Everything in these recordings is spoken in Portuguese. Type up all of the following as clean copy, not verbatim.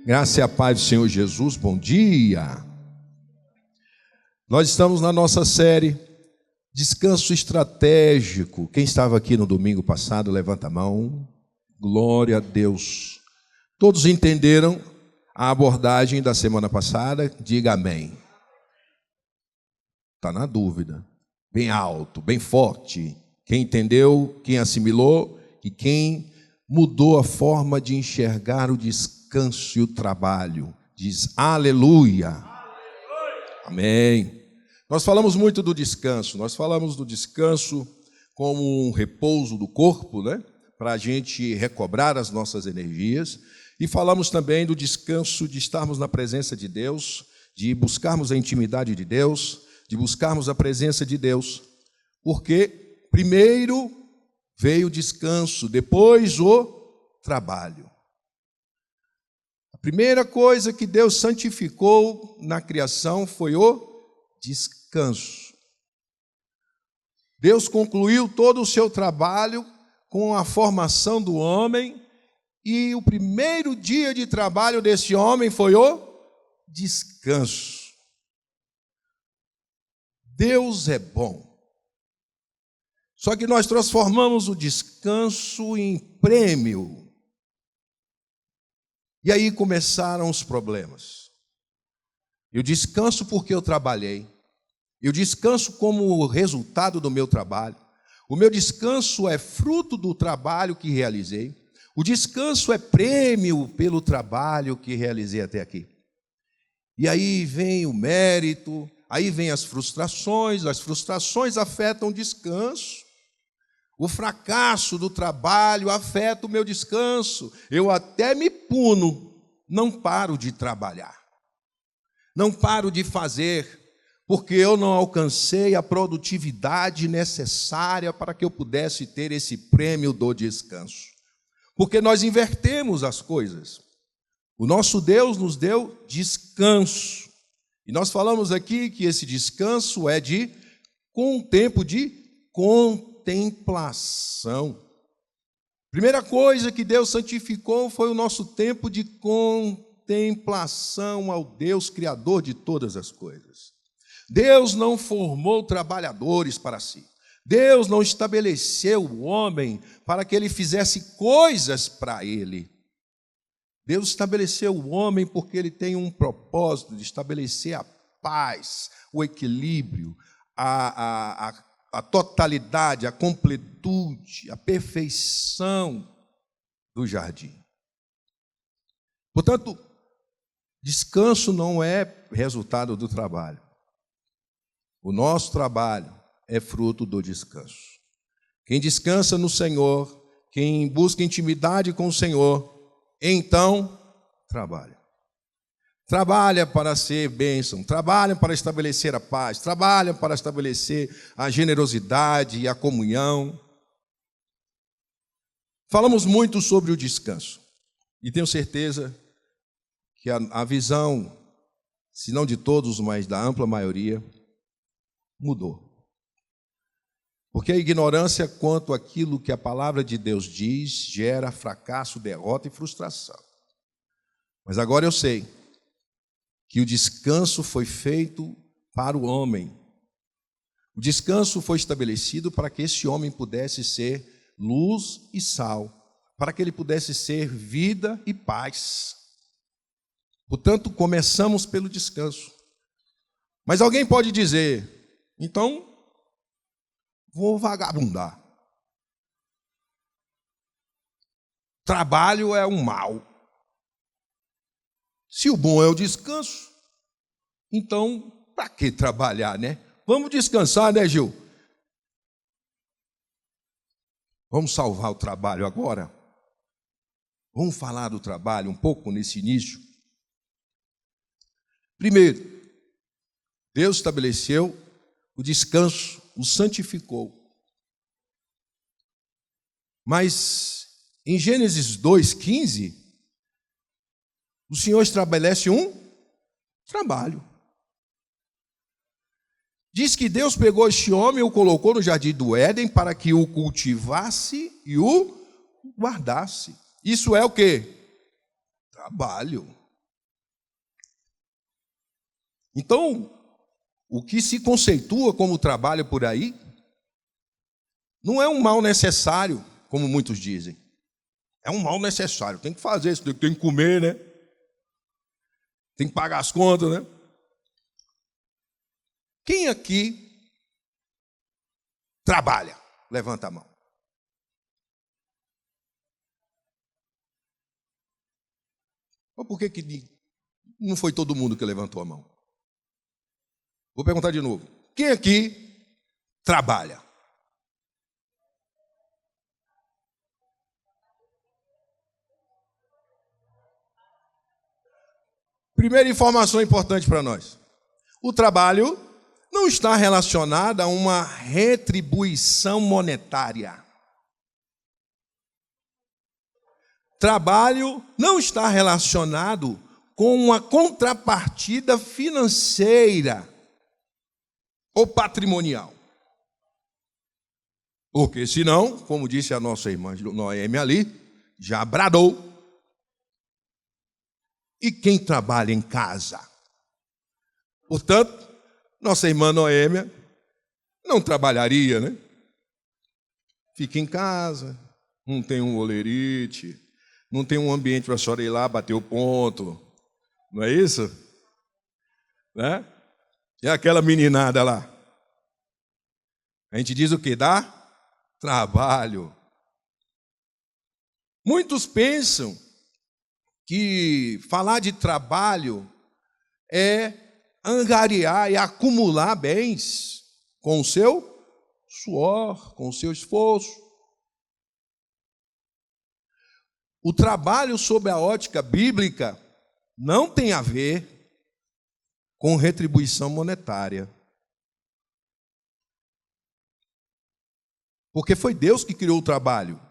Graça e a paz do Senhor Jesus, bom dia. Nós estamos na nossa série Descanso Estratégico. Quem estava aqui no domingo passado, levanta a mão. Glória a Deus. Todos entenderam a abordagem da semana passada? Diga amém. Está na dúvida. Bem alto, bem forte. Quem entendeu, quem assimilou e quem mudou a forma de enxergar o descanso e o trabalho. Diz aleluia. Aleluia. Amém. Nós falamos muito do descanso. Nós falamos do descanso como um repouso do corpo, né? Para a gente recobrar as nossas energias. E falamos também do descanso de estarmos na presença de Deus, de buscarmos a intimidade de Deus, de buscarmos a presença de Deus. Porque primeiro veio o descanso, depois o trabalho. A primeira coisa que Deus santificou na criação foi o descanso. Deus concluiu todo o seu trabalho com a formação do homem e o primeiro dia de trabalho desse homem foi o descanso. Deus é bom. Só que nós transformamos o descanso em prêmio. E aí começaram os problemas. Eu descanso porque eu trabalhei. Eu descanso como resultado do meu trabalho. O meu descanso é fruto do trabalho que realizei. O descanso é prêmio pelo trabalho que realizei até aqui. E aí vem o mérito, aí vem as frustrações afetam o descanso. O fracasso do trabalho afeta o meu descanso. Eu até me puno, não paro de trabalhar. Não paro de fazer, porque eu não alcancei a produtividade necessária para que eu pudesse ter esse prêmio do descanso. Porque nós invertemos as coisas. O nosso Deus nos deu descanso. E nós falamos aqui que esse descanso é com um tempo de contemplação. Primeira coisa que Deus santificou foi o nosso tempo de contemplação ao Deus Criador de todas as coisas. Deus não formou trabalhadores para si. Deus não estabeleceu o homem para que ele fizesse coisas para ele. Deus estabeleceu o homem porque ele tem um propósito de estabelecer a paz, o equilíbrio, a totalidade, a completude, a perfeição do jardim. Portanto, descanso não é resultado do trabalho. O nosso trabalho é fruto do descanso. Quem descansa no Senhor, quem busca intimidade com o Senhor, então trabalha. Trabalha para ser bênção, trabalha para estabelecer a paz, trabalha para estabelecer a generosidade e a comunhão. Falamos muito sobre o descanso e tenho certeza que a visão, se não de todos, mas da ampla maioria, mudou. Porque a ignorância quanto àquilo que a palavra de Deus diz gera fracasso, derrota e frustração. Mas agora eu sei que o descanso foi feito para o homem. O descanso foi estabelecido para que esse homem pudesse ser luz e sal, para que ele pudesse ser vida e paz. Portanto, começamos pelo descanso. Mas alguém pode dizer, então, vou vagabundar. Trabalho é um mal. Se o bom é o descanso, então, para que trabalhar, né? Vamos descansar, né, Gil? Vamos salvar o trabalho agora? Vamos falar do trabalho um pouco nesse início? Primeiro, Deus estabeleceu o descanso, o santificou. Mas, em Gênesis 2:15, o Senhor estabelece um trabalho. Diz que Deus pegou este homem e o colocou no jardim do Éden para que o cultivasse e o guardasse. Isso é o quê? Trabalho. Então, o que se conceitua como trabalho por aí não é um mal necessário, como muitos dizem. É um mal necessário. Tem que fazer isso, tem que comer, né? Tem que pagar as contas, né? Quem aqui trabalha? Levanta a mão. Mas por que não foi todo mundo que levantou a mão? Vou perguntar de novo. Quem aqui trabalha? Primeira informação importante para nós. O trabalho não está relacionado a uma retribuição monetária. Trabalho não está relacionado com uma contrapartida financeira ou patrimonial. Porque senão, como disse a nossa irmã Noêmia ali, já bradou. E quem trabalha em casa? Portanto, nossa irmã Noêmia não trabalharia, né? Fica em casa, não tem um olerite, não tem um ambiente para a senhora ir lá bater o ponto. Não é isso? Né? E aquela meninada lá? A gente diz o quê? Dá trabalho. Muitos pensam que falar de trabalho é angariar e acumular bens com o seu suor, com o seu esforço. O trabalho sob a ótica bíblica não tem a ver com retribuição monetária. Porque foi Deus que criou o trabalho.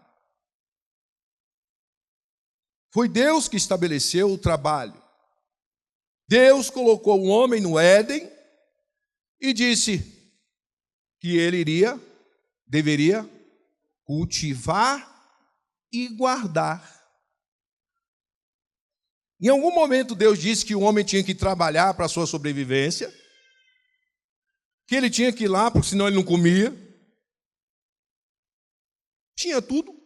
Foi Deus que estabeleceu o trabalho. Deus colocou o homem no Éden e disse que ele deveria cultivar e guardar. Em algum momento Deus disse que o homem tinha que trabalhar para a sua sobrevivência, que ele tinha que ir lá, porque senão ele não comia. Tinha tudo.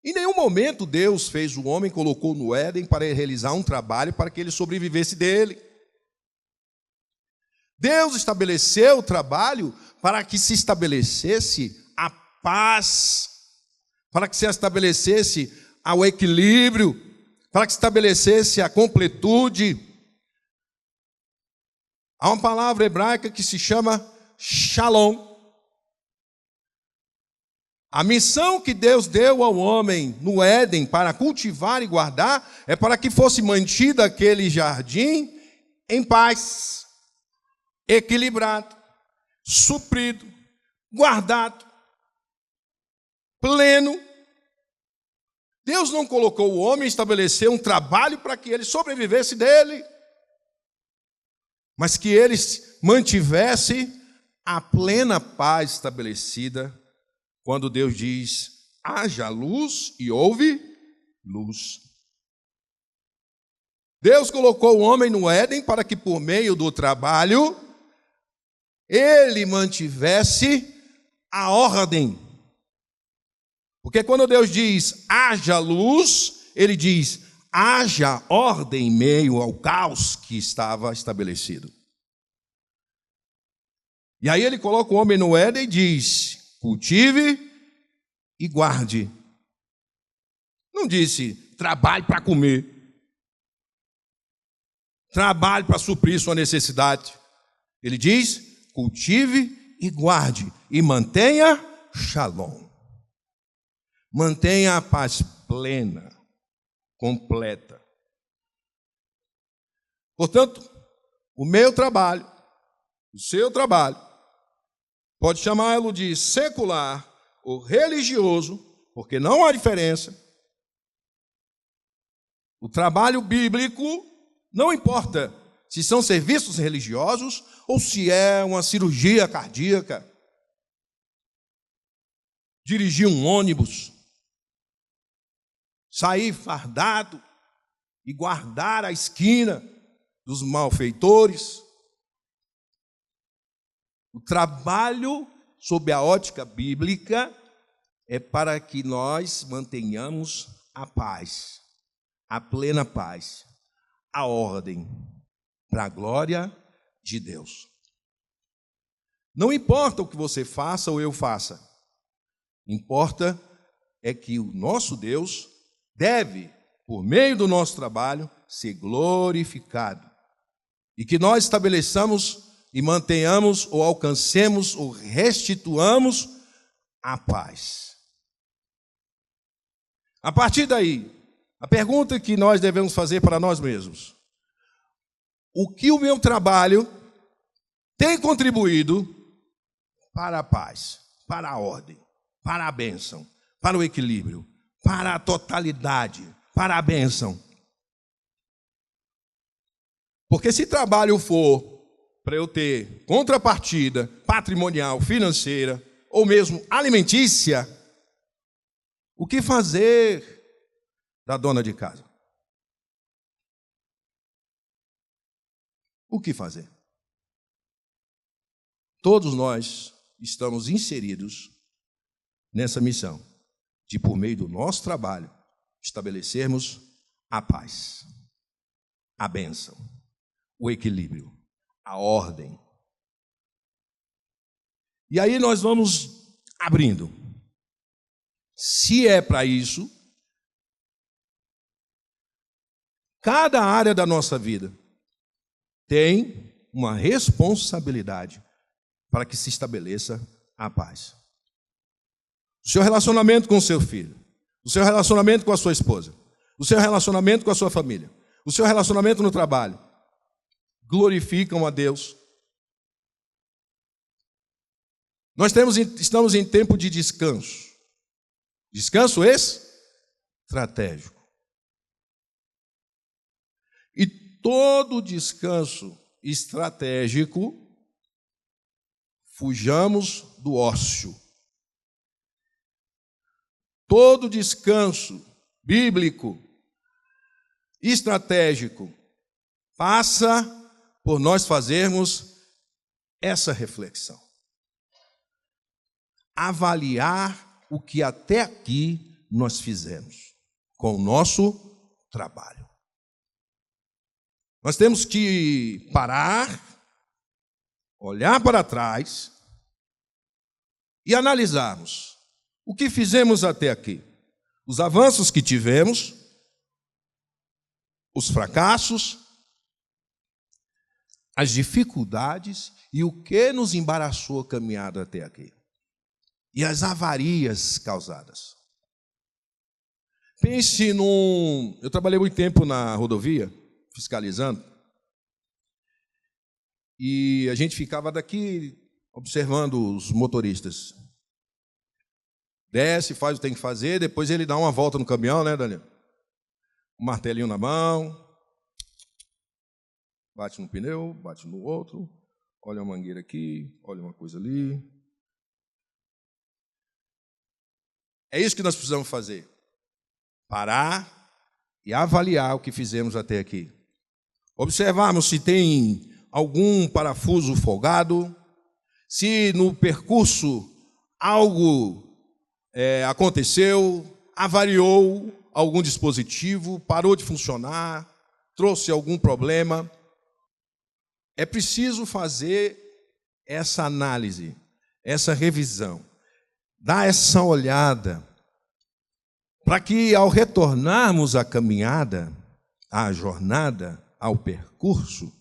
Em nenhum momento Deus fez o homem, colocou no Éden para realizar um trabalho para que ele sobrevivesse dele. Deus estabeleceu o trabalho para que se estabelecesse a paz, para que se estabelecesse o equilíbrio, para que se estabelecesse a completude. Há uma palavra hebraica que se chama shalom. A missão que Deus deu ao homem no Éden para cultivar e guardar é para que fosse mantido aquele jardim em paz, equilibrado, suprido, guardado, pleno. Deus não colocou o homem, estabeleceu um trabalho para que ele sobrevivesse dele, mas que ele mantivesse a plena paz estabelecida. Quando Deus diz, haja luz e houve luz. Deus colocou o homem no Éden para que por meio do trabalho, ele mantivesse a ordem. Porque quando Deus diz, haja luz, ele diz, haja ordem em meio ao caos que estava estabelecido. E aí ele coloca o homem no Éden e diz, cultive e guarde. Não disse, trabalhe para comer. Trabalhe para suprir sua necessidade. Ele diz, cultive e guarde. E mantenha shalom. Mantenha a paz plena, completa. Portanto, o meu trabalho, o seu trabalho, pode chamá-lo de secular ou religioso, porque não há diferença. O trabalho bíblico não importa se são serviços religiosos ou se é uma cirurgia cardíaca, dirigir um ônibus, sair fardado, e guardar a esquina dos malfeitores. O trabalho, sob a ótica bíblica, é para que nós mantenhamos a paz, a plena paz, a ordem, para a glória de Deus. Não importa o que você faça ou eu faça, importa é que o nosso Deus deve, por meio do nosso trabalho, ser glorificado. E que nós estabeleçamos e mantenhamos ou alcancemos ou restituamos a paz. A partir daí, a pergunta que nós devemos fazer para nós mesmos: o que o meu trabalho tem contribuído para a paz, para a ordem, para a bênção, para o equilíbrio, para a totalidade, para a bênção? Porque se trabalho for para eu ter contrapartida patrimonial, financeira, ou mesmo alimentícia, o que fazer da dona de casa? O que fazer? Todos nós estamos inseridos nessa missão de, por meio do nosso trabalho, estabelecermos a paz, a bênção, o equilíbrio, a ordem. E aí nós vamos abrindo. Se é para isso, cada área da nossa vida tem uma responsabilidade para que se estabeleça a paz. O seu relacionamento com o seu filho, o seu relacionamento com a sua esposa, o seu relacionamento com a sua família, o seu relacionamento no trabalho, glorificam a Deus. Nós estamos em tempo de descanso. Descanso estratégico. E todo descanso estratégico, fujamos do ócio. Todo descanso bíblico, estratégico, passa por nós fazermos essa reflexão. Avaliar o que até aqui nós fizemos com o nosso trabalho. Nós temos que parar, olhar para trás e analisarmos o que fizemos até aqui, os avanços que tivemos, os fracassos, as dificuldades e o que nos embaraçou a caminhada até aqui. E as avarias causadas. Pense num... Eu trabalhei muito tempo na rodovia, fiscalizando, e a gente ficava daqui observando os motoristas. Desce, faz o que tem que fazer, depois ele dá uma volta no caminhão, né, Daniel? Um martelinho na mão, bate no pneu, bate no outro, olha uma mangueira aqui, olha uma coisa ali. É isso que nós precisamos fazer. Parar e avaliar o que fizemos até aqui. Observarmos se tem algum parafuso folgado, se no percurso algo aconteceu, avariou algum dispositivo, parou de funcionar, trouxe algum problema. É preciso fazer essa análise, essa revisão, dar essa olhada, para que ao retornarmos à caminhada, à jornada, ao percurso,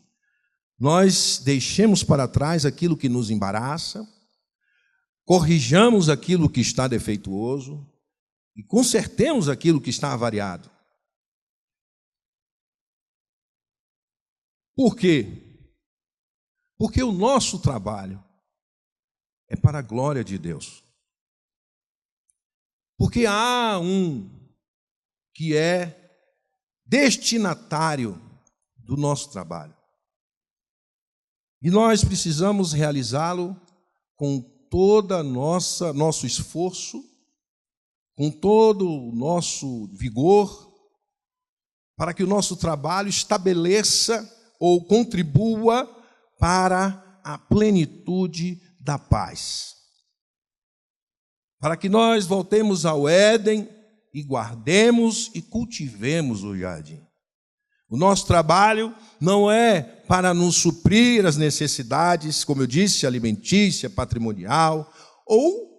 nós deixemos para trás aquilo que nos embaraça, corrijamos aquilo que está defeituoso e consertemos aquilo que está avariado. Por quê? Porque o nosso trabalho é para a glória de Deus. Porque há um que é destinatário do nosso trabalho. E nós precisamos realizá-lo com todo nosso esforço, com todo o nosso vigor, para que o nosso trabalho estabeleça ou contribua para a plenitude da paz. Para que nós voltemos ao Éden e guardemos e cultivemos o jardim. O nosso trabalho não é para nos suprir as necessidades, como eu disse, alimentícia, patrimonial, ou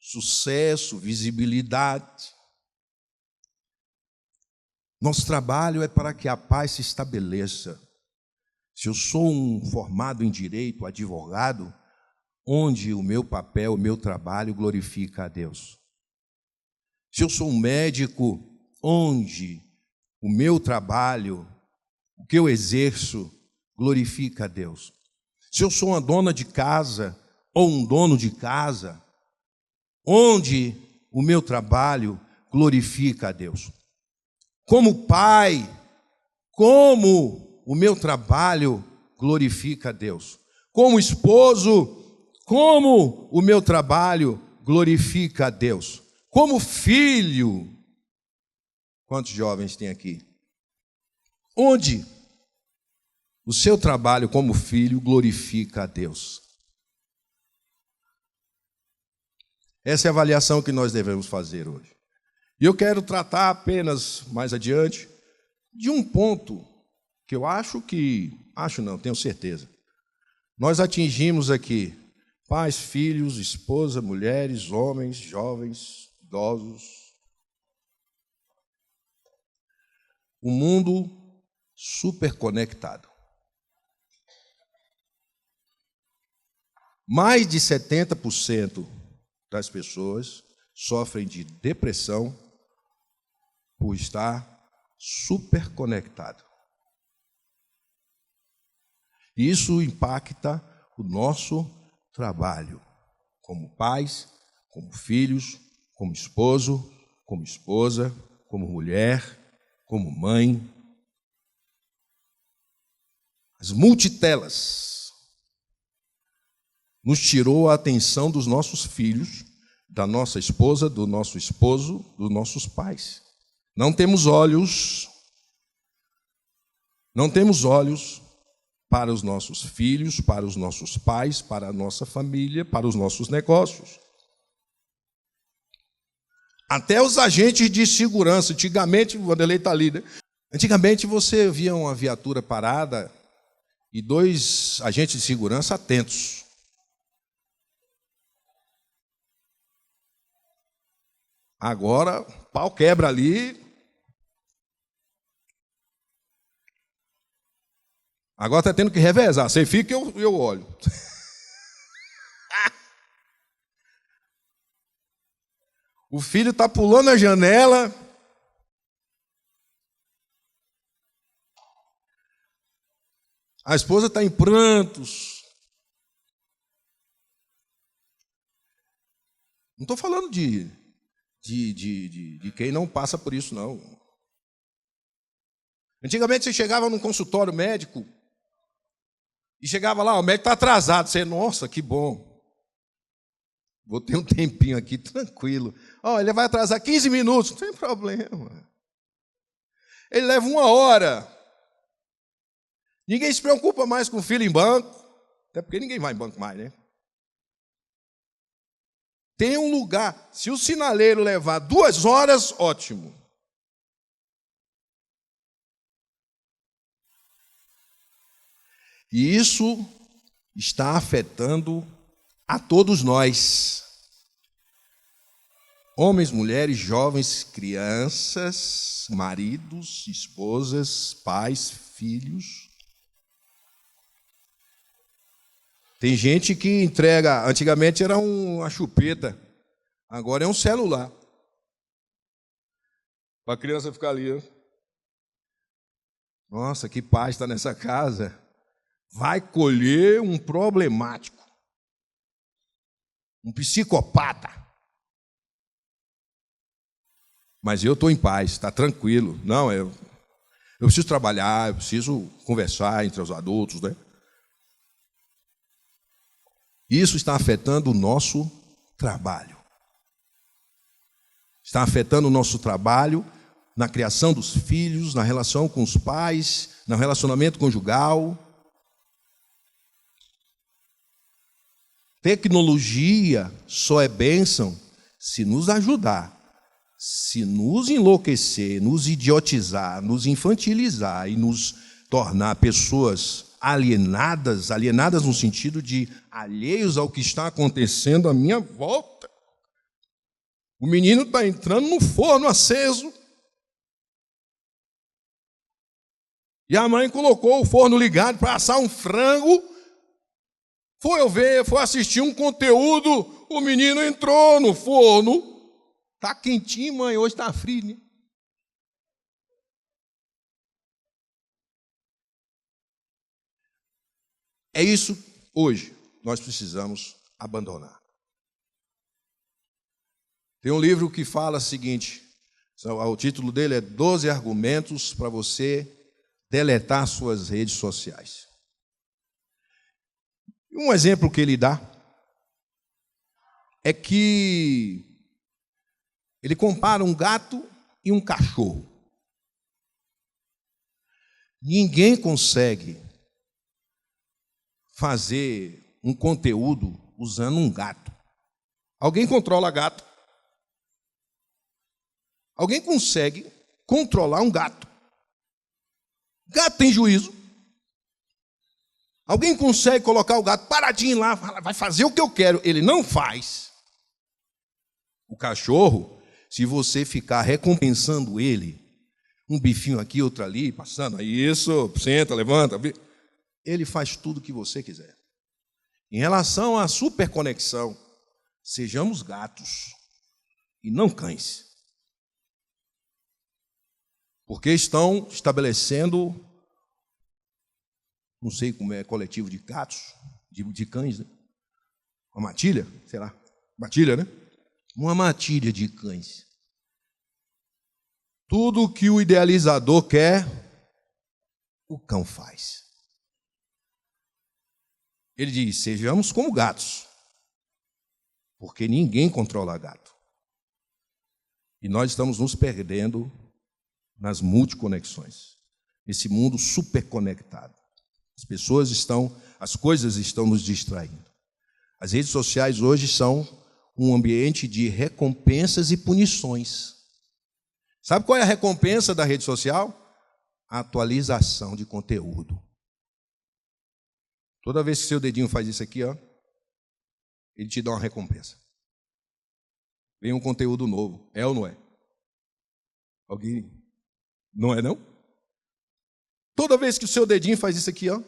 sucesso, visibilidade. Nosso trabalho é para que a paz se estabeleça. Se eu sou um formado em direito, advogado, onde o meu papel, o meu trabalho glorifica a Deus. Se eu sou um médico, onde o meu trabalho, o que eu exerço, glorifica a Deus. Se eu sou uma dona de casa ou um dono de casa, onde o meu trabalho glorifica a Deus. Como pai, como o meu trabalho glorifica a Deus. Como esposo, como o meu trabalho glorifica a Deus. Como filho, quantos jovens tem aqui? Onde o seu trabalho como filho glorifica a Deus? Essa é a avaliação que nós devemos fazer hoje. E eu quero tratar apenas, mais adiante, de um ponto que eu tenho certeza. Nós atingimos aqui pais, filhos, esposa, mulheres, homens, jovens, idosos. O mundo superconectado. Mais de 70% das pessoas sofrem de depressão por estar superconectado. Isso impacta o nosso trabalho, como pais, como filhos, como esposo, como esposa, como mulher, como mãe. As multitelas nos tirou a atenção dos nossos filhos, da nossa esposa, do nosso esposo, dos nossos pais. Não temos olhos para os nossos filhos, para os nossos pais, para a nossa família, para os nossos negócios. Até os agentes de segurança. Antigamente, o Vanderlei está ali, né? Antigamente você via uma viatura parada e 2 agentes de segurança atentos. Agora, pau quebra ali. Agora está tendo que revezar. Você fica e eu olho. O filho está pulando a janela. A esposa está em prantos. Não estou falando de quem não passa por isso, não. Antigamente você chegava num consultório médico e chegava lá, o médico está atrasado. Você, nossa, que bom. Vou ter um tempinho aqui, tranquilo. Ele vai atrasar 15 minutos, não tem problema. Ele leva 1 hora. Ninguém se preocupa mais com o filho em banco, até porque ninguém vai em banco mais, né? Tem um lugar, se o sinaleiro levar 2 horas, ótimo. E isso está afetando a todos nós. Homens, mulheres, jovens, crianças, maridos, esposas, pais, filhos. Tem gente que entrega, antigamente era uma chupeta, agora é um celular. Para a criança ficar ali. Nossa, que paz está nessa casa. Vai colher um problemático, um psicopata. Mas eu estou em paz, está tranquilo. Não, eu preciso trabalhar, eu preciso conversar entre os adultos, né? Isso está afetando o nosso trabalho. Está afetando o nosso trabalho na criação dos filhos, na relação com os pais, no relacionamento conjugal. Tecnologia só é bênção se nos ajudar, se nos enlouquecer, nos idiotizar, nos infantilizar e nos tornar pessoas alienadas no sentido de alheios ao que está acontecendo à minha volta. O menino está entrando no forno aceso e a mãe colocou o forno ligado para assar um frango. Foi assistir um conteúdo, o menino entrou no forno. Está quentinho, mãe, hoje está frio, né? É isso hoje nós precisamos abandonar. Tem um livro que fala o seguinte, o título dele é 12 argumentos para você deletar suas redes sociais. Um exemplo que ele dá é que ele compara um gato e um cachorro. Ninguém consegue fazer um conteúdo usando um gato. Alguém controla gato? Alguém consegue controlar um gato? Gato tem juízo? Alguém consegue colocar o gato paradinho lá, vai fazer o que eu quero? Ele não faz. O cachorro, se você ficar recompensando ele, um bifinho aqui, outro ali, passando, aí isso, senta, levanta, ele faz tudo o que você quiser. Em relação à superconexão, sejamos gatos e não cães. Porque estão estabelecendo, não sei como é, coletivo de gatos, de cães, né? Uma matilha, sei lá, matilha, né? Uma matilha de cães. Tudo que o idealizador quer, o cão faz. Ele diz, sejamos como gatos, porque ninguém controla gato. E nós estamos nos perdendo nas multiconexões, nesse mundo superconectado. As coisas estão nos distraindo. As redes sociais hoje são um ambiente de recompensas e punições. Sabe qual é a recompensa da rede social? A atualização de conteúdo. Toda vez que seu dedinho faz isso aqui, ó, ele te dá uma recompensa. Vem um conteúdo novo. É ou não é? Alguém? Não é, não? Toda vez que o seu dedinho faz isso aqui, ó,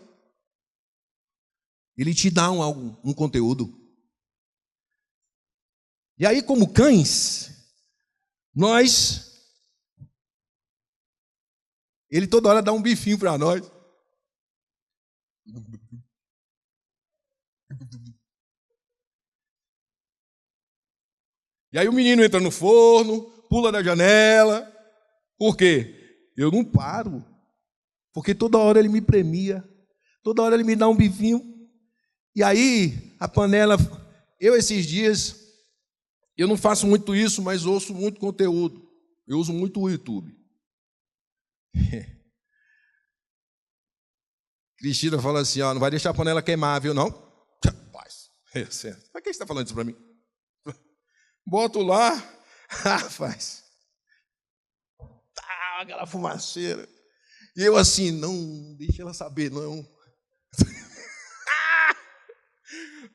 ele te dá um conteúdo. E aí, como cães, ele toda hora dá um bifinho para nós. E aí o menino entra no forno, pula da janela. Por quê? Eu não paro. Porque toda hora ele me premia. Toda hora ele me dá um bifinho. E aí a panela... esses dias, eu não faço muito isso, mas ouço muito conteúdo. Eu uso muito o YouTube. Cristina fala assim, ó, não vai deixar a panela queimar, viu, não? Rapaz, para que você está falando isso para mim? Boto lá, rapaz, tá aquela fumaceira. E eu assim, não, deixa ela saber, não.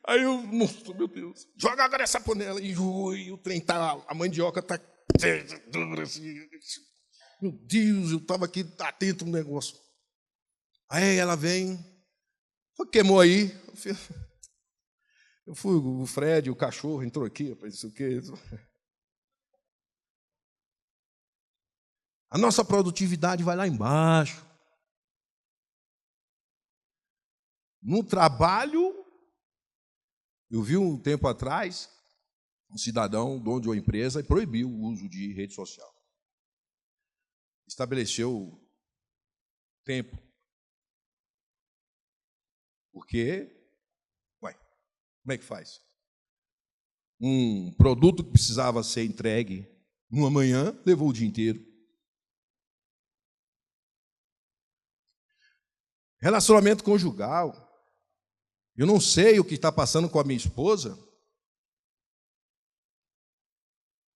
Aí eu, nossa, meu Deus, joga agora essa panela. E o trem tá, a mandioca tá... Meu Deus, eu estava aqui atento no negócio. Aí ela vem, queimou aí. Eu fui, o Fred, o cachorro, entrou aqui, rapaz, isso o quê? A nossa produtividade vai lá embaixo. No trabalho, eu vi um tempo atrás, um cidadão, dono de uma empresa, e proibiu o uso de rede social. Estabeleceu tempo. Porque, como é que faz? Um produto que precisava ser entregue numa manhã, levou o dia inteiro. Relacionamento conjugal. Eu não sei o que está passando com a minha esposa,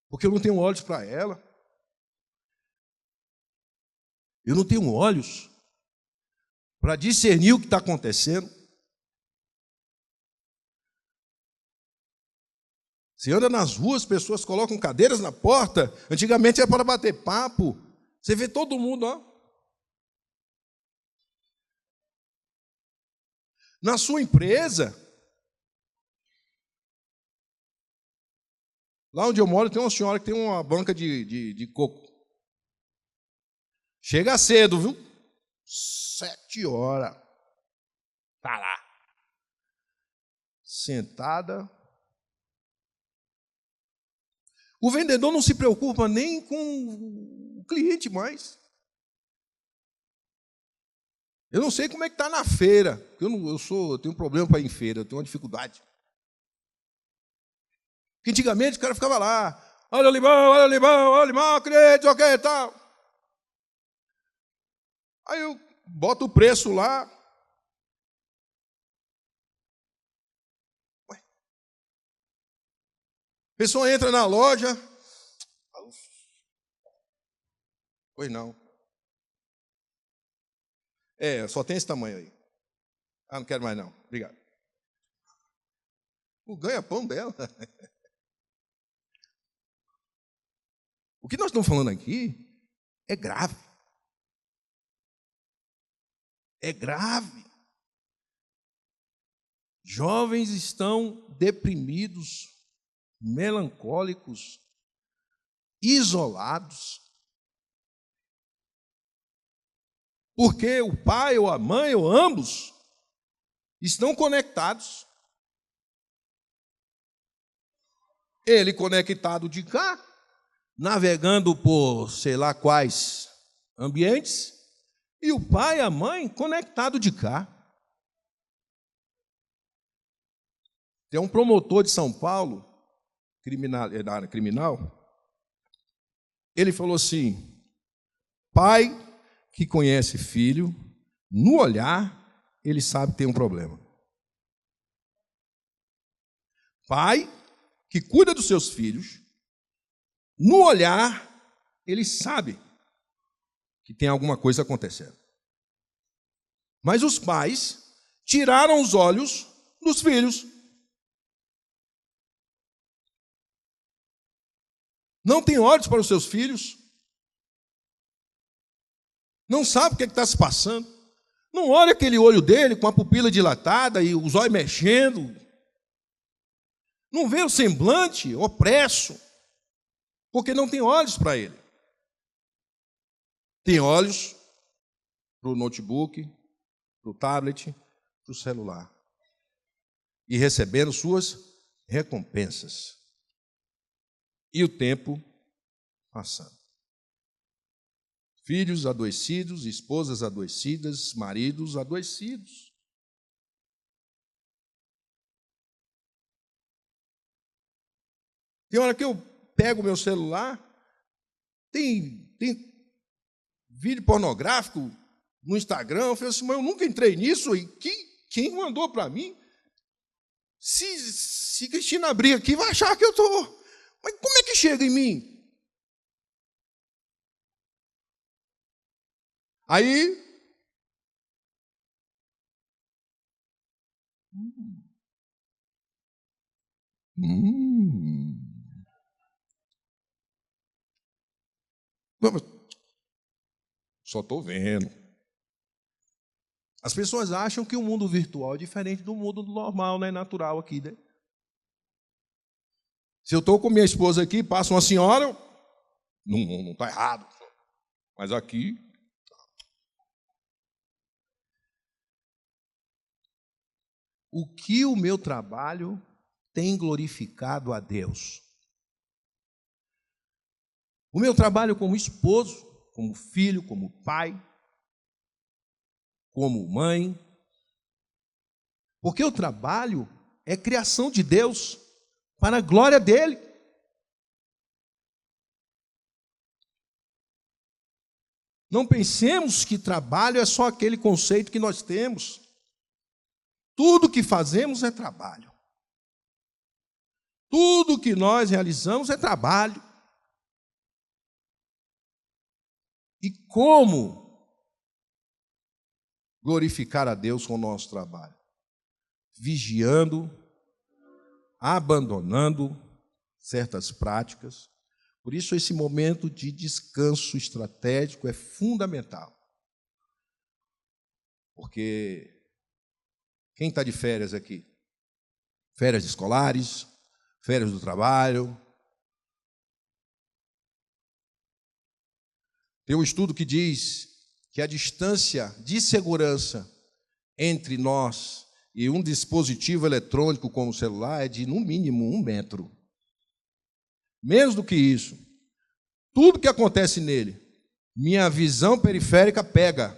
porque eu não tenho olhos para ela. Eu não tenho olhos para discernir o que está acontecendo. Você anda nas ruas, pessoas colocam cadeiras na porta. Antigamente era para bater papo. Você vê todo mundo, ó. Na sua empresa, lá onde eu moro, tem uma senhora que tem uma banca de coco. Chega cedo, viu? 7 horas. Tá lá. Sentada. O vendedor não se preocupa nem com o cliente mais. Eu não sei como é que está na feira. Eu tenho um problema para ir em feira, eu tenho uma dificuldade. Porque antigamente o cara ficava lá, olha o limão, cliente, ok, tal. Aí eu boto o preço lá. Ué. A pessoa entra na loja. Pois não. Só tem esse tamanho aí. Ah, não quero mais não. Obrigado. O ganha-pão dela. O que nós estamos falando aqui é grave. É grave. Jovens estão deprimidos, melancólicos, isolados. Porque o pai ou a mãe ou ambos estão conectados. Ele conectado de cá, navegando por sei lá quais ambientes, e o pai e a mãe conectado de cá. Tem um promotor de São Paulo, da área criminal, ele falou assim: pai que conhece filho, no olhar, ele sabe que tem um problema. Pai que cuida dos seus filhos, no olhar, ele sabe que tem alguma coisa acontecendo. Mas os pais tiraram os olhos dos filhos. Não tem olhos para os seus filhos. Não sabe o que está se passando. Não olha aquele olho dele com a pupila dilatada e os olhos mexendo. Não vê o semblante opresso, porque não tem olhos para ele. Tem olhos para o notebook, para o tablet, para o celular. E recebendo suas recompensas. E o tempo passando. Filhos adoecidos, esposas adoecidas, maridos adoecidos. Tem hora que eu pego o meu celular, tem vídeo pornográfico no Instagram, eu falo assim, mas eu nunca entrei nisso, e quem mandou para mim? Se Cristina abrir aqui, vai achar que eu estou... Mas como é que chega em mim? Aí... Só estou vendo. As pessoas acham que o mundo virtual é diferente do mundo normal, né, natural aqui, né? Se eu estou com minha esposa aqui, passa uma senhora, não está errado. Mas aqui... O que o meu trabalho tem glorificado a Deus? O meu trabalho como esposo, como filho, como pai, como mãe. Porque o trabalho é criação de Deus para a glória dele. Não pensemos que trabalho é só aquele conceito que nós temos. Tudo que fazemos é trabalho. Tudo que nós realizamos é trabalho. E como glorificar a Deus com o nosso trabalho? Vigiando, abandonando certas práticas. Por isso, esse momento de descanso estratégico é fundamental. Porque quem está de férias aqui? Férias escolares, férias do trabalho. Tem um estudo que diz que a distância de segurança entre nós e um dispositivo eletrônico como o celular é de, no mínimo, 1 metro. Menos do que isso. Tudo que acontece nele, minha visão periférica pega.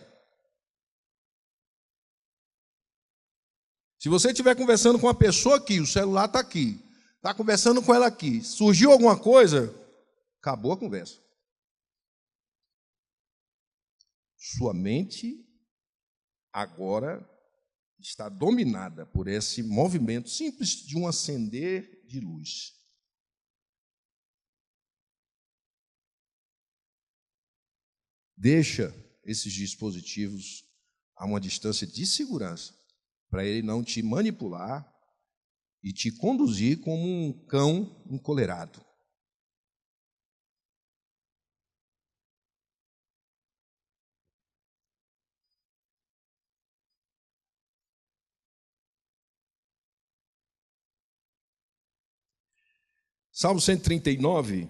Se você estiver conversando com uma pessoa aqui, o celular está aqui, está conversando com ela aqui, surgiu alguma coisa, acabou a conversa. Sua mente agora está dominada por esse movimento simples de um acender de luz. Deixa esses dispositivos a uma distância de segurança, para ele não te manipular e te conduzir como um cão encolerado. Salmo 139.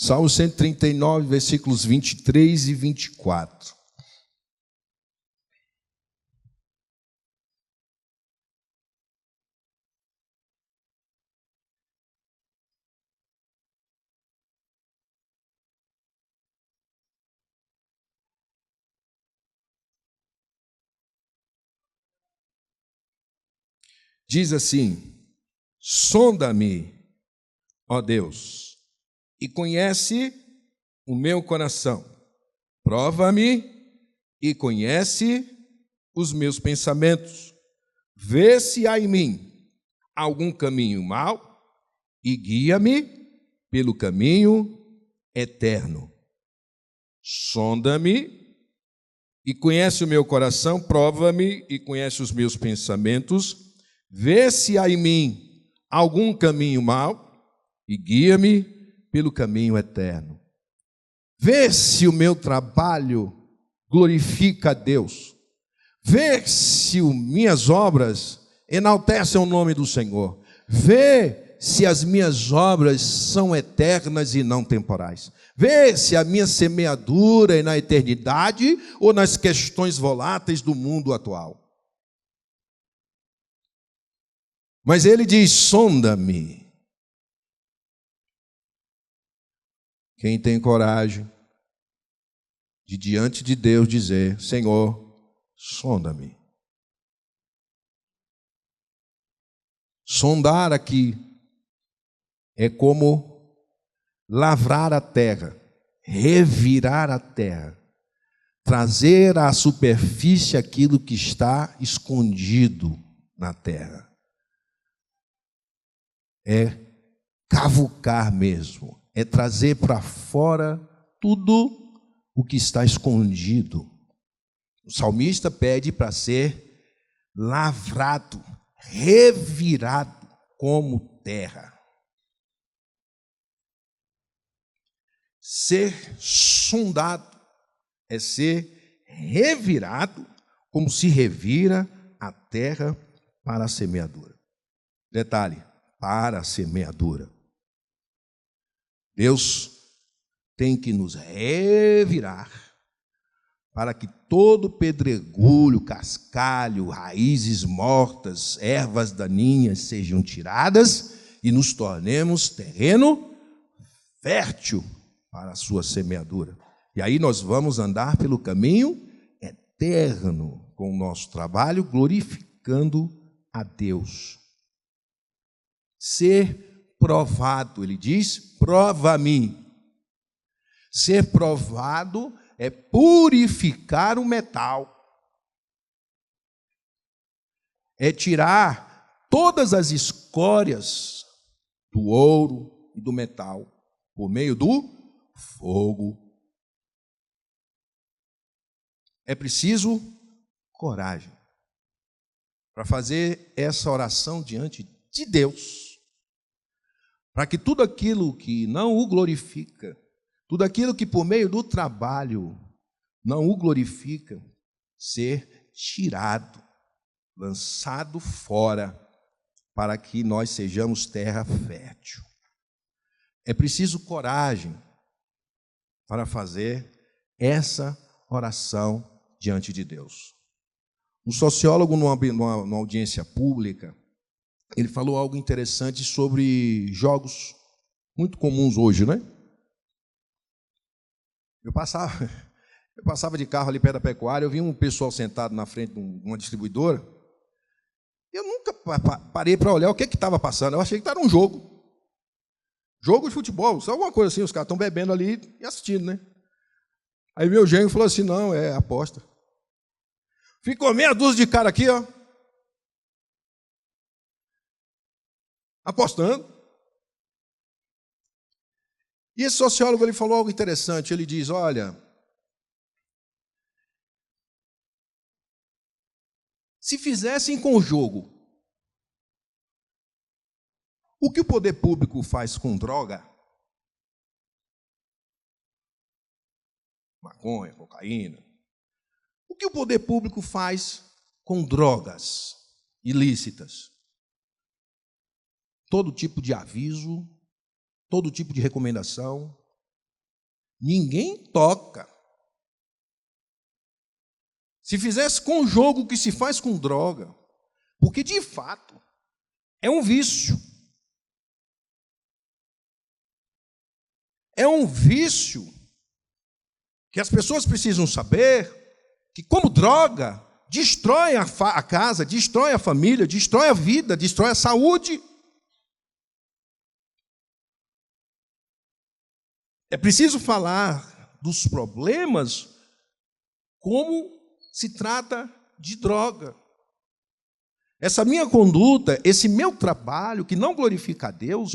Salmo 139, versículos 23 e 24. Diz assim: sonda-me, ó Deus, e conhece o meu coração. Prova-me e conhece os meus pensamentos. Vê se há em mim algum caminho mau e guia-me pelo caminho eterno. Sonda-me e conhece o meu coração, prova-me e conhece os meus pensamentos. Vê se há em mim algum caminho mau e guia-me pelo caminho eterno. Vê se o meu trabalho glorifica a Deus. Vê se minhas obras enaltecem o nome do Senhor. Vê se as minhas obras são eternas e não temporais. Vê se a minha semeadura é na eternidade ou nas questões voláteis do mundo atual. Mas ele diz: sonda-me. Quem tem coragem de diante de Deus dizer: Senhor, sonda-me. Sondar aqui é como lavrar a terra, revirar a terra, trazer à superfície aquilo que está escondido na terra. É cavucar mesmo, é trazer para fora tudo o que está escondido. O salmista pede para ser lavrado, revirado como terra. Ser sondado é ser revirado como se revira a terra para a semeadura. Detalhe: para a semeadura. Deus tem que nos revirar para que todo pedregulho, cascalho, raízes mortas, ervas daninhas sejam tiradas e nos tornemos terreno fértil para a sua semeadura. E aí nós vamos andar pelo caminho eterno com o nosso trabalho, glorificando a Deus. Ser provado, ele diz, prova-me. Ser provado é purificar o metal. É tirar todas as escórias do ouro e do metal por meio do fogo. É preciso coragem para fazer essa oração diante de Deus, para que tudo aquilo que não o glorifica, tudo aquilo que por meio do trabalho não o glorifica, ser tirado, lançado fora, para que nós sejamos terra fértil. É preciso coragem para fazer essa oração diante de Deus. Um sociólogo, numa audiência pública, ele falou algo interessante sobre jogos muito comuns hoje, né? Eu passava de carro ali perto da pecuária, eu vi um pessoal sentado na frente de uma distribuidora. Eu nunca parei para olhar o que estava passando. Eu achei que era um jogo. Jogo de futebol, só alguma coisa assim, os caras estão bebendo ali e assistindo, né? Aí meu genro falou assim, não, é aposta. Ficou meia dúzia de cara aqui, ó, apostando. E esse sociólogo, ele falou algo interessante, ele diz, olha, se fizessem com o jogo o que o poder público faz com droga, maconha, cocaína, o que o poder público faz com drogas ilícitas? Todo tipo de aviso, todo tipo de recomendação, ninguém toca. Se fizesse com o jogo o que se faz com droga, porque de fato é um vício. É um vício que as pessoas precisam saber que, como droga, destrói a casa, destrói a família, destrói a vida, destrói a saúde. É preciso falar dos problemas como se trata de droga. Essa minha conduta, esse meu trabalho que não glorifica a Deus,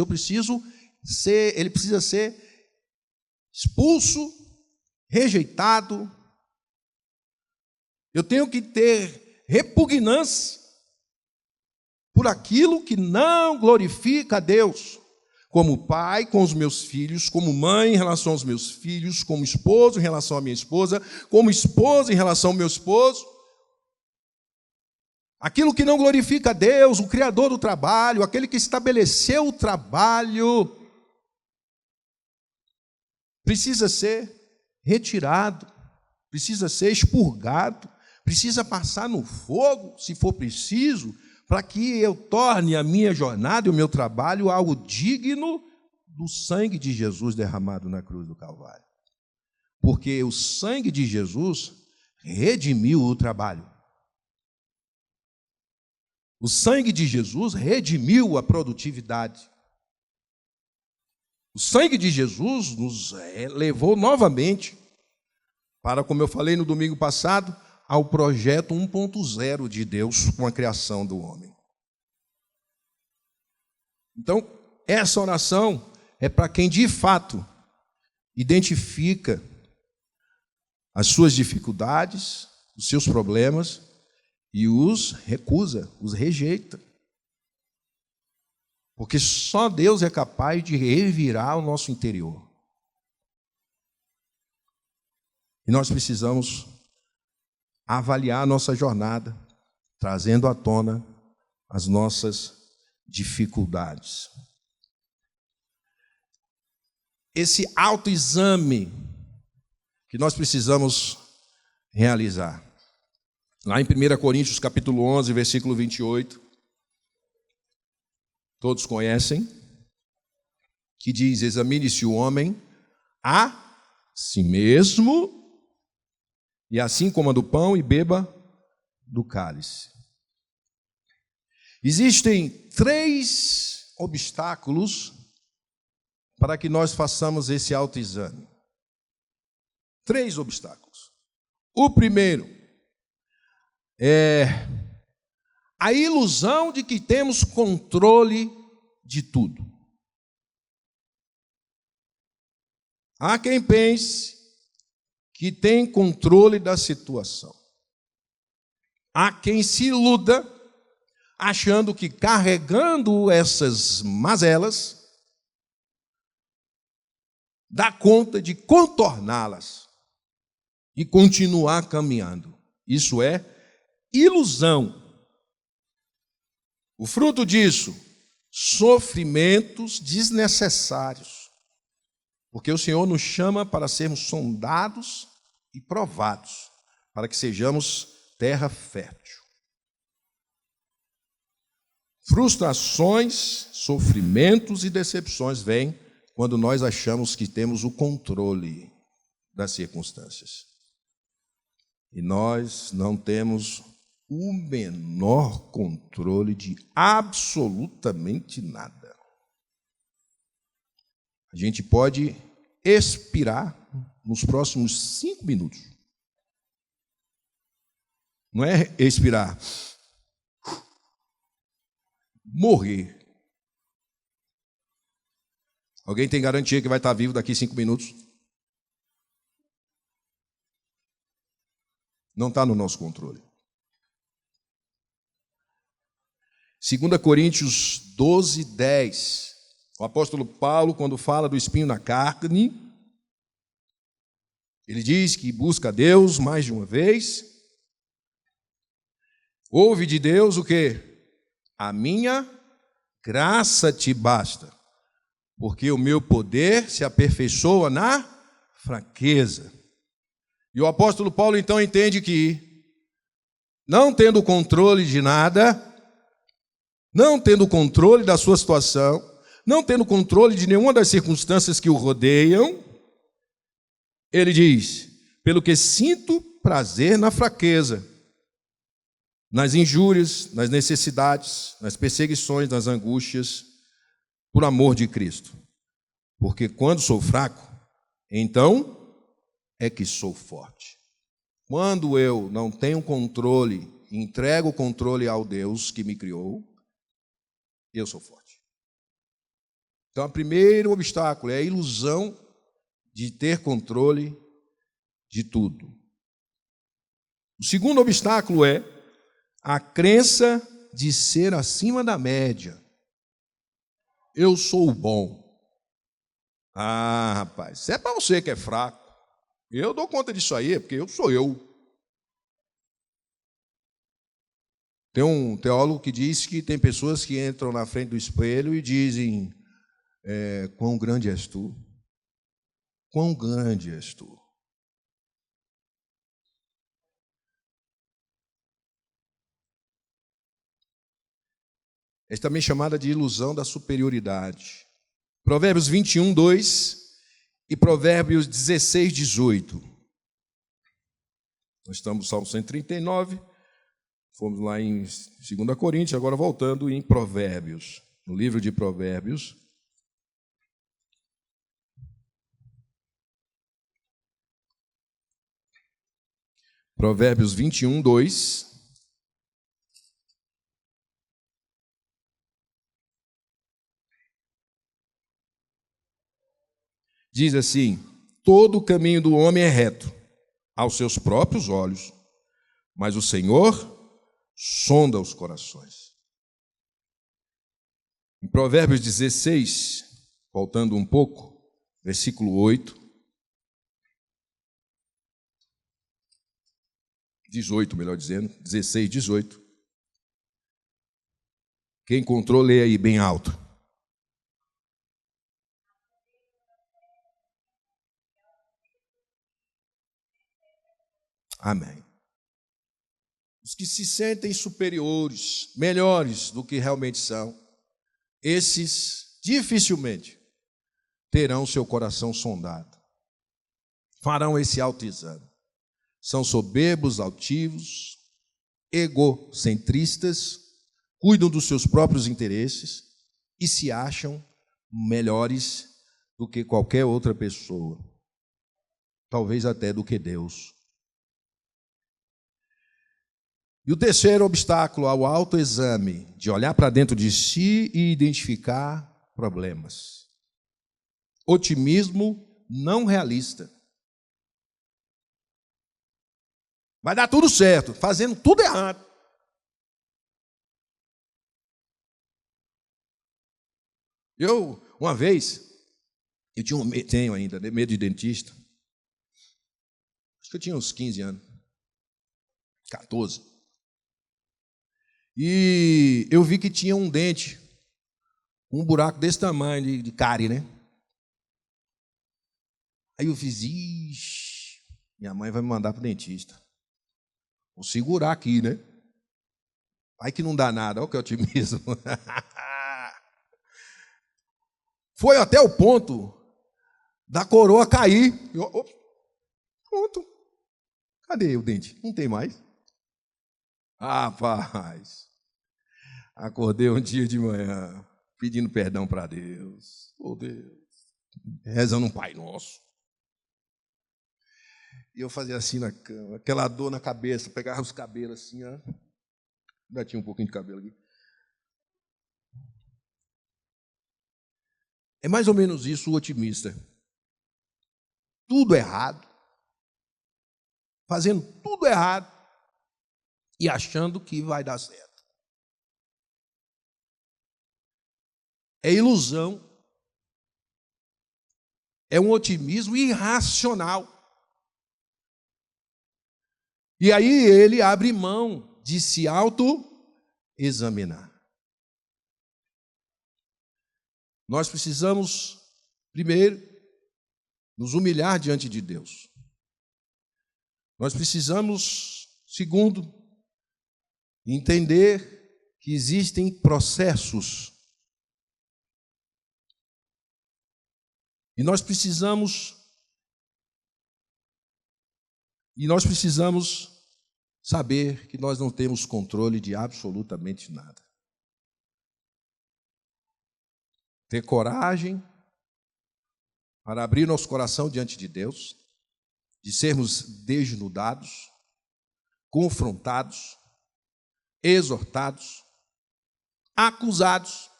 ele precisa ser expulso, rejeitado. Eu tenho que ter repugnância por aquilo que não glorifica a Deus. Como pai com os meus filhos, como mãe em relação aos meus filhos, como esposo em relação à minha esposa, como esposa em relação ao meu esposo. Aquilo que não glorifica a Deus, o Criador do trabalho, aquele que estabeleceu o trabalho, precisa ser retirado, precisa ser expurgado, precisa passar no fogo, se for preciso, para que eu torne a minha jornada e o meu trabalho algo digno do sangue de Jesus derramado na cruz do Calvário. Porque o sangue de Jesus redimiu o trabalho. O sangue de Jesus redimiu a produtividade. O sangue de Jesus nos levou novamente para, como eu falei no domingo passado, ao projeto 1.0 de Deus com a criação do homem. Então, essa oração é para quem de fato identifica as suas dificuldades, os seus problemas e os recusa, os rejeita. Porque só Deus é capaz de revirar o nosso interior. E nós precisamos avaliar a nossa jornada, trazendo à tona as nossas dificuldades. Esse autoexame que nós precisamos realizar. Lá em 1 Coríntios, capítulo 11, versículo 28, todos conhecem, que diz: examine-se o homem a si mesmo, e assim coma do pão e beba do cálice. Existem 3 obstáculos para que nós façamos esse autoexame. 3 obstáculos. O primeiro é a ilusão de que temos controle de tudo. Há quem pense que tem controle da situação. Há quem se iluda achando que carregando essas mazelas dá conta de contorná-las e continuar caminhando. Isso é ilusão. O fruto disso, sofrimentos desnecessários. Porque o Senhor nos chama para sermos sondados e provados, para que sejamos terra fértil. Frustrações, sofrimentos e decepções vêm quando nós achamos que temos o controle das circunstâncias. E nós não temos o menor controle de absolutamente nada. A gente pode expirar nos próximos 5 minutos. Não é expirar. Morrer. Alguém tem garantia que vai estar vivo daqui 5 minutos? Não está no nosso controle. 2 Coríntios 12, 10. O apóstolo Paulo, quando fala do espinho na carne, ele diz que busca a Deus mais de uma vez. Ouve de Deus o quê? A minha graça te basta, porque o meu poder se aperfeiçoa na fraqueza. E o apóstolo Paulo então entende que, não tendo controle de nada, não tendo controle da sua situação, não tendo controle de nenhuma das circunstâncias que o rodeiam, ele diz: pelo que sinto prazer na fraqueza, nas injúrias, nas necessidades, nas perseguições, nas angústias, por amor de Cristo. Porque quando sou fraco, então é que sou forte. Quando eu não tenho controle, entrego o controle ao Deus que me criou, eu sou forte. Então, o primeiro obstáculo é a ilusão de ter controle de tudo. O segundo obstáculo é a crença de ser acima da média. Eu sou o bom. Ah, rapaz, isso é para você que é fraco. Eu dou conta disso aí, porque eu sou eu. Tem um teólogo que diz que tem pessoas que entram na frente do espelho e dizem: quão grande és tu? Quão grande és tu? É também chamada de ilusão da superioridade. Provérbios 21, 2 e Provérbios 16, 18. Nós estamos no Salmo 139, fomos lá em 2 Coríntios, agora voltando em Provérbios, no livro de Provérbios. Provérbios 21, 2. Diz assim: todo o caminho do homem é reto aos seus próprios olhos, mas o Senhor sonda os corações. Em Provérbios 16, voltando um pouco, versículo 8, 18, melhor dizendo, 16, 18. Quem encontrou, lê aí bem alto. Amém. Os que se sentem superiores, melhores do que realmente são, esses dificilmente terão seu coração sondado. Farão esse autoexame. São soberbos, altivos, egocentristas, cuidam dos seus próprios interesses e se acham melhores do que qualquer outra pessoa, talvez até do que Deus. E o terceiro obstáculo ao autoexame, de olhar para dentro de si e identificar problemas. Otimismo não realista. Vai dar tudo certo, fazendo tudo errado. Uma vez, tenho ainda medo de dentista. Acho que eu tinha uns 15 anos, 14. E eu vi que tinha um dente, um buraco desse tamanho de cárie, né? Aí eu fiz, ixi, minha mãe vai me mandar para o dentista. Vou segurar aqui, né? Aí que não dá nada, olha que otimismo. Foi até o ponto da coroa cair. Pronto. Cadê o dente? Não tem mais. Rapaz, acordei um dia de manhã pedindo perdão para Deus. Oh, Deus. Rezando um Pai Nosso. E eu fazia assim na cama, aquela dor na cabeça, pegava os cabelos assim, ó. Ainda tinha um pouquinho de cabelo aqui. É mais ou menos isso o otimista. Tudo errado. Fazendo tudo errado e achando que vai dar certo. É ilusão. É um otimismo irracional. E aí ele abre mão de se auto-examinar. Nós precisamos, primeiro, nos humilhar diante de Deus. Nós precisamos, segundo, entender que existem processos. E nós precisamos saber que nós não temos controle de absolutamente nada. Ter coragem para abrir nosso coração diante de Deus, de sermos desnudados, confrontados, exortados, acusados,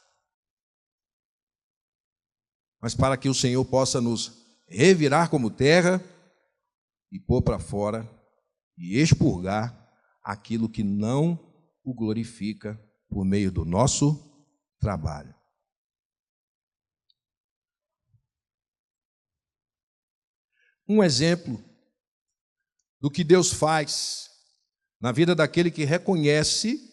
mas para que o Senhor possa nos revirar como terra e pôr para fora e expurgar aquilo que não o glorifica por meio do nosso trabalho. Um exemplo do que Deus faz na vida daquele que reconhece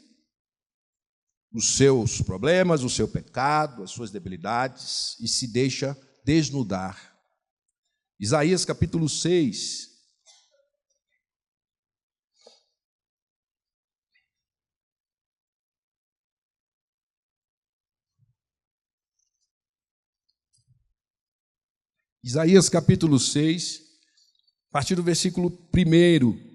os seus problemas, o seu pecado, as suas debilidades e se deixa desnudar. Isaías capítulo 6. Isaías capítulo 6, a partir do versículo 1.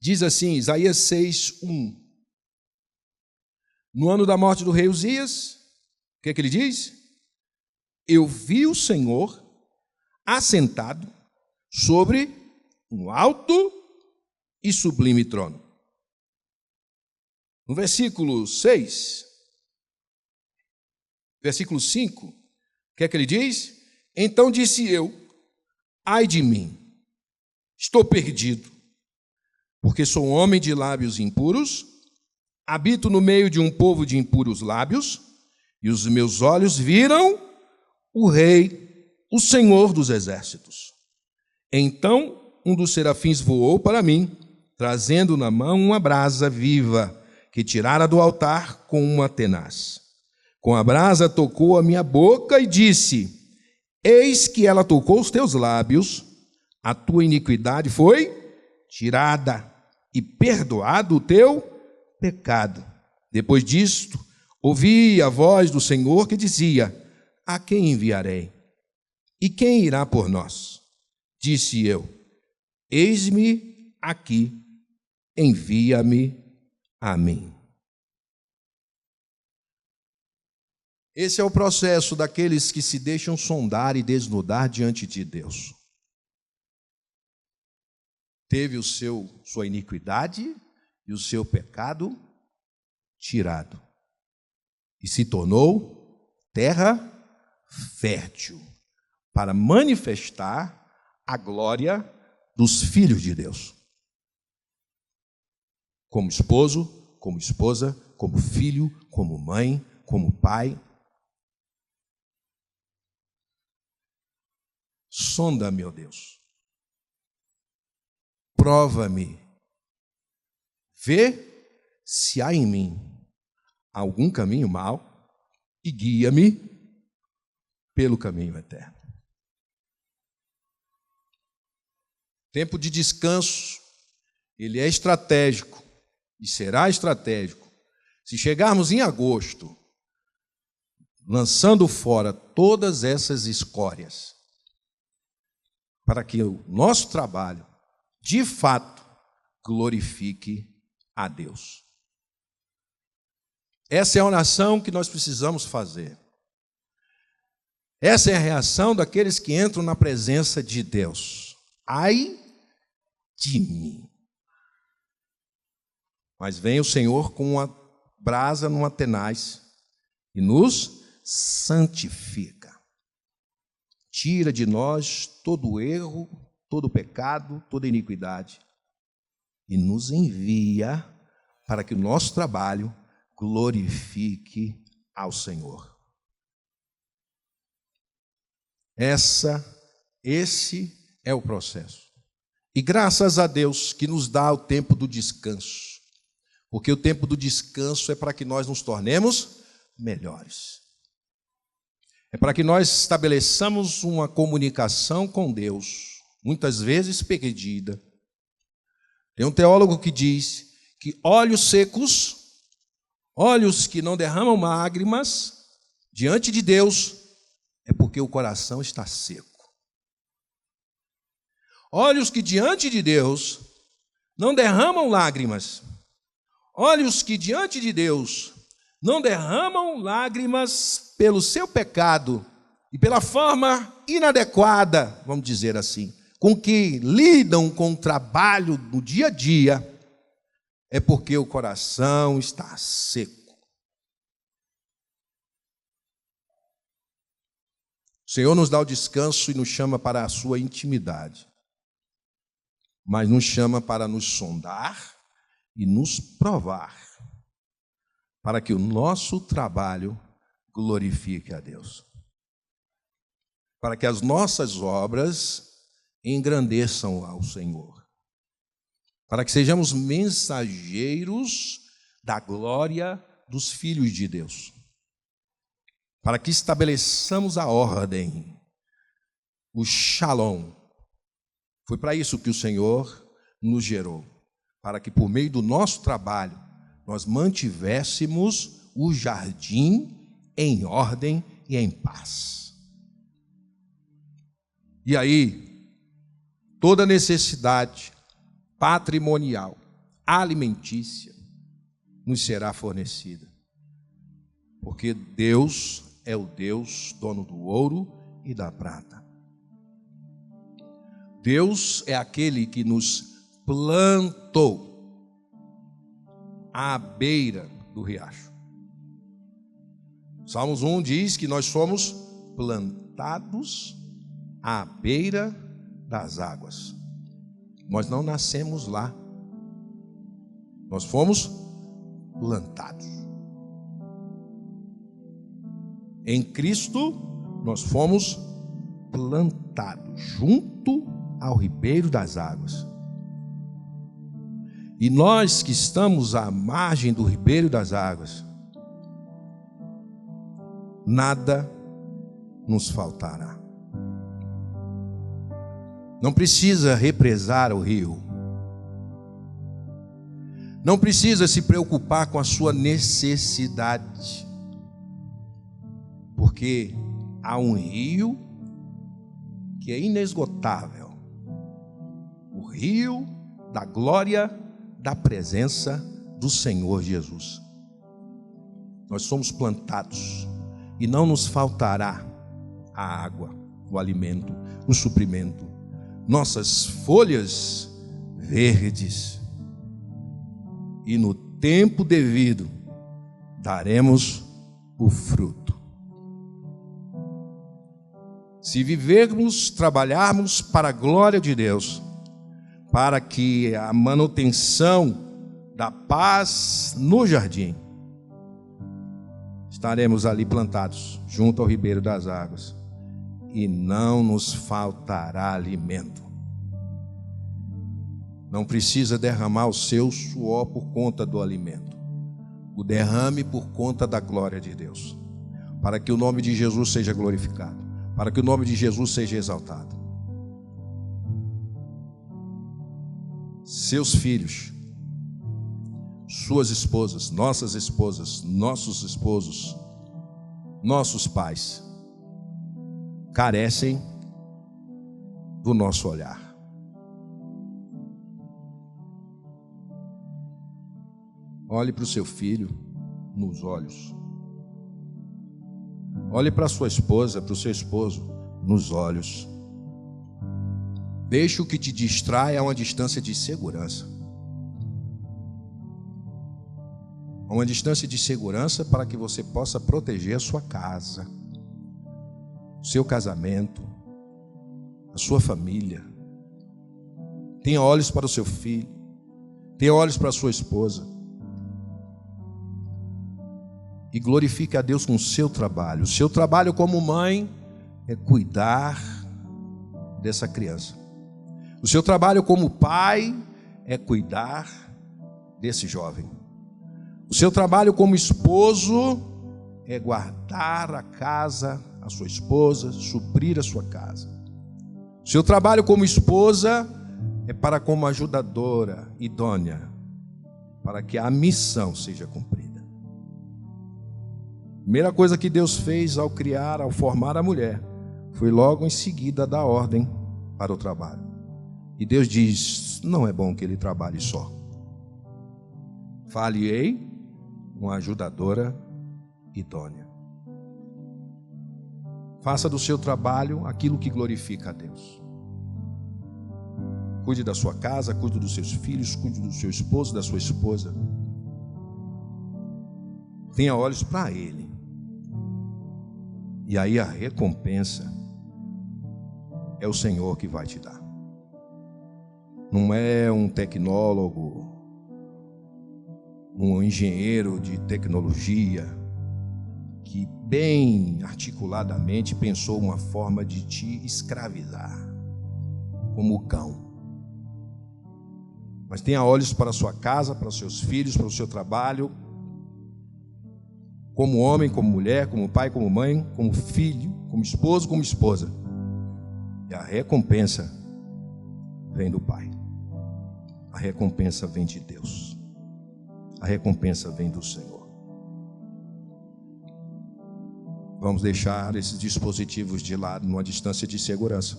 Diz assim, Isaías 6, 1. No ano da morte do rei Uzias, o que é que ele diz? Eu vi o Senhor assentado sobre um alto e sublime trono. No versículo 6, versículo 5, o que é que ele diz? Então disse eu, ai de mim, estou perdido, porque sou um homem de lábios impuros, habito no meio de um povo de impuros lábios, e os meus olhos viram o Rei, o Senhor dos exércitos. Então um dos serafins voou para mim, trazendo na mão uma brasa viva, que tirara do altar com uma tenaz. Com a brasa tocou a minha boca e disse: eis que ela tocou os teus lábios, a tua iniquidade foi tirada e perdoado o teu pecado. Depois disto, ouvi a voz do Senhor que dizia: a quem enviarei? E quem irá por nós? Disse eu: eis-me aqui, envia-me a mim. Esse é o processo daqueles que se deixam sondar e desnudar diante de Deus. Teve sua iniquidade e o seu pecado tirado. E se tornou terra fértil para manifestar a glória dos filhos de Deus. Como esposo, como esposa, como filho, como mãe, como pai. Sonda-me, ó Deus. Prova-me. Vê se há em mim algum caminho mau e guia-me pelo caminho eterno. Tempo de descanso, ele é estratégico e será estratégico. Se chegarmos em agosto, lançando fora todas essas escórias, para que o nosso trabalho, de fato, glorifique a Deus. Essa é a oração que nós precisamos fazer. Essa é a reação daqueles que entram na presença de Deus. Ai de mim. Mas vem o Senhor com uma brasa numa tenaz e nos santifica. Tira de nós todo o erro, todo o pecado, toda a iniquidade e nos envia para que o nosso trabalho glorifique ao Senhor. Esse é o processo. E graças a Deus que nos dá o tempo do descanso, porque o tempo do descanso é para que nós nos tornemos melhores. É para que nós estabeleçamos uma comunicação com Deus, muitas vezes perdida. Tem um teólogo que diz que olhos secos, olhos que não derramam lágrimas diante de Deus, é porque o coração está seco. Olhos que diante de Deus não derramam lágrimas, olhos que diante de Deus não derramam lágrimas pelo seu pecado e pela forma inadequada, vamos dizer assim, com que lidam com o trabalho no dia a dia, é porque o coração está seco. O Senhor nos dá o descanso e nos chama para a sua intimidade, mas nos chama para nos sondar e nos provar, para que o nosso trabalho glorifique a Deus, para que as nossas obras engrandeçam ao Senhor, para que sejamos mensageiros da glória dos filhos de Deus, para que estabeleçamos a ordem, o shalom. Foi para isso que o Senhor nos gerou, para que por meio do nosso trabalho nós mantivéssemos o jardim em ordem e em paz. E aí, toda necessidade patrimonial, alimentícia, nos será fornecida. Porque Deus é o Deus dono do ouro e da prata. Deus é aquele que nos plantou à beira do riacho. Salmos 1 diz que nós somos plantados à beira das águas. Nós não nascemos lá. Nós fomos plantados. Em Cristo, nós fomos plantados junto ao ribeiro das águas. E nós que estamos à margem do ribeiro das águas, nada nos faltará. Não precisa represar o rio. Não precisa se preocupar com a sua necessidade. Porque há um rio que é inesgotável. O rio da glória da presença do Senhor Jesus. Nós somos plantados e não nos faltará a água, o alimento, o suprimento. Nossas folhas verdes. E no tempo devido daremos o fruto. Se vivermos, trabalharmos para a glória de Deus, para que a manutenção da paz no jardim, estaremos ali plantados, junto ao ribeiro das águas, e não nos faltará alimento. Não precisa derramar o seu suor por conta do alimento. O derrame por conta da glória de Deus, para que o nome de Jesus seja glorificado, para que o nome de Jesus seja exaltado. Seus filhos, suas esposas, nossos esposos, nossos pais, carecem do nosso olhar. Olhe para o seu filho nos olhos. Olhe para a sua esposa, para o seu esposo nos olhos. Deixe o que te distrai a uma distância de segurança. Uma distância de segurança para que você possa proteger a sua casa, o seu casamento, a sua família. Tenha olhos para o seu filho, tenha olhos para a sua esposa. E glorifique a Deus com o seu trabalho. O seu trabalho como mãe é cuidar dessa criança. O seu trabalho como pai é cuidar desse jovem. O seu trabalho como esposo é guardar a casa, a sua esposa, suprir a sua casa. O seu trabalho como esposa é para como ajudadora idônea, para que a missão seja cumprida. A primeira coisa que Deus fez ao criar, ao formar a mulher, foi logo em seguida dar ordem para o trabalho. E Deus diz: não é bom que ele trabalhe só. Fale-ei uma ajudadora idônea. Faça do seu trabalho aquilo que glorifica a Deus. Cuide da sua casa, cuide dos seus filhos, cuide do seu esposo, da sua esposa. Tenha olhos para ele. E aí a recompensa é o Senhor que vai te dar. Não é um tecnólogo, um engenheiro de tecnologia que bem articuladamente pensou uma forma de te escravizar, como cão. Mas tenha olhos para a sua casa, para os seus filhos, para o seu trabalho, como homem, como mulher, como pai, como mãe, como filho, como esposo, como esposa. E a recompensa vem do Pai. A recompensa vem de Deus. A recompensa vem do Senhor. Vamos deixar esses dispositivos de lado, numa distância de segurança.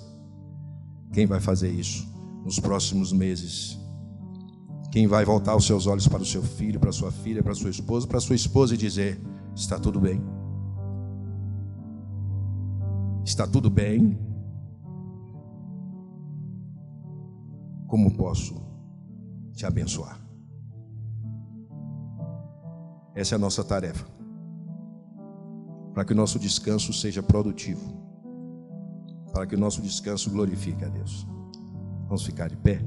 Quem vai fazer isso nos próximos meses? Quem vai voltar os seus olhos para o seu filho, para a sua filha, para a sua esposa e dizer: está tudo bem? Está tudo bem? Como posso te abençoar? Essa é a nossa tarefa, para que o nosso descanso seja produtivo, para que o nosso descanso glorifique a Deus. Vamos ficar de pé?